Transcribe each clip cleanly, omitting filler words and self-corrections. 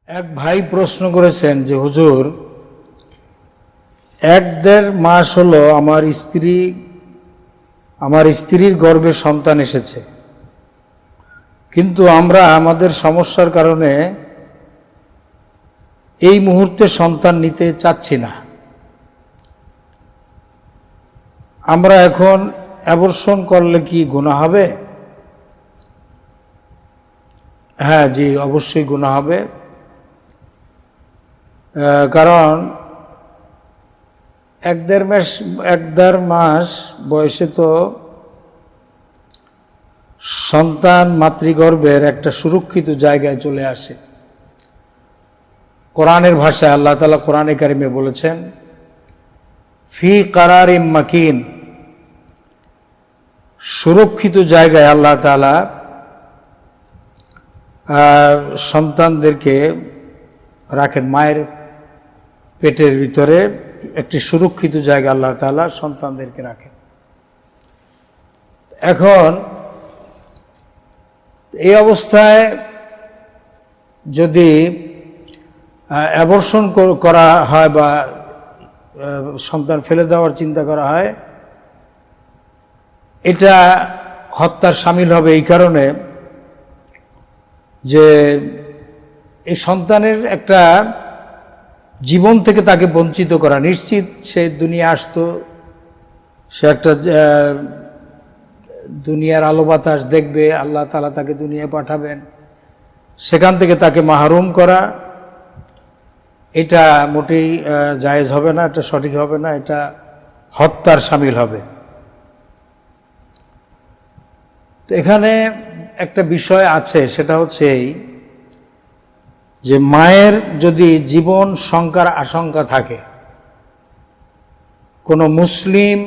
এক ভাই প্রশ্ন করেছেন যে হুজুর, 1-1.5 মাস হলো আমার স্ত্রীর গর্ভে সন্তান এসেছে, কিন্তু আমরা আমাদের সমস্যার কারণে এই মুহূর্তে সন্তান নিতে চাচ্ছি না। আমরা এখন অ্যাবর্শন করলে কি গুনাহ হবে? হ্যাঁ জি, অবশ্যই গুনাহ হবে। কারণ 1-1.5 মাস বয়সে তো সন্তান মাতৃগর্ভের একটা সুরক্ষিত জায়গায় চলে আসে। কোরআনের ভাষায় আল্লাহ তাআলা কোরআনে কারিমে বলেছেন, ফি কারারিম মাকিন, সুরক্ষিত জায়গায় আল্লাহ তাআলা সন্তানদেরকে রাখেন। মায়ের পেটের ভিতরে একটি সুরক্ষিত জায়গা আল্লাহ তাআলা সন্তানদেরকে রাখেন। এখন এই অবস্থায় যদি অ্যাবর্শন করা হয় বা সন্তান ফেলে দেওয়ার চিন্তা করা হয়, এটা হত্যার শামিল হবে। এই কারণে যে এই সন্তানের একটা জীবন থেকে তাকে বঞ্চিত করা। নিশ্চিত সে দুনিয়া আসতো, সে একটা দুনিয়ার আলো বাতাস দেখবে, আল্লাহ তাআলা তাকে দুনিয়ায় পাঠাবেন, সেখান থেকে তাকে মাহরুম করা, এটা মোটেই জায়েজ হবে না, এটা সঠিক হবে না, এটা হত্যার শামিল হবে। তো এখানে একটা বিষয় আছে, সেটা হচ্ছে এই যে মায়ের যদি জীবন শঙ্কার আশঙ্কা থাকে, কোনো মুসলিম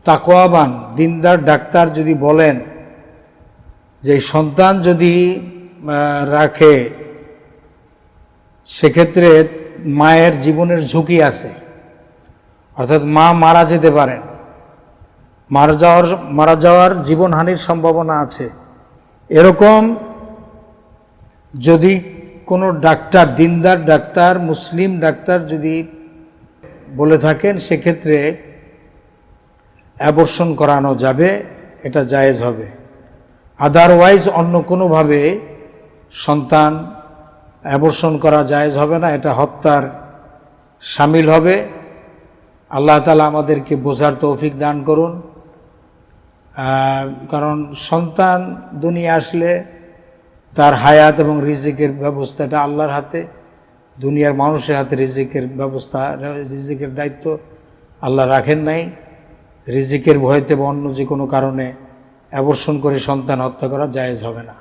তাকওয়াবান দিনদার ডাক্তার যদি বলেন যে সন্তান যদি রাখে সেক্ষেত্রে মায়ের জীবনের ঝুঁকি আছে, অর্থাৎ মা মারা যেতে পারেন, মারা যাওয়ার জীবনহানির সম্ভাবনা আছে, এরকম যদি কোনো ডাক্তার, দিনদার ডাক্তার, মুসলিম ডাক্তার যদি বলে থাকেন, সেক্ষেত্রে অ্যাবর্শন করানো যাবে, এটা জায়েজ হবে। আদারওয়াইজ অন্য কোনোভাবে সন্তান অ্যাবর্শন করা জায়েজ হবে না, এটা হত্যার শামিল হবে। আল্লাহ তাআলা আমাদেরকে বোঝার তৌফিক দান করুন। কারণ সন্তান দুনিয়া আসলে তার হায়াত এবং রিজিকের ব্যবস্থাটা আল্লাহর হাতে, দুনিয়ার মানুষের হাতে রিজিকের ব্যবস্থা, রিজিকের দায়িত্ব আল্লাহ রাখেন নাই। রিজিকের ভয়তে বা অন্য যে কোনো কারণে অ্যাবর্শন করে সন্তান হত্যা করা জায়েজ হবে না।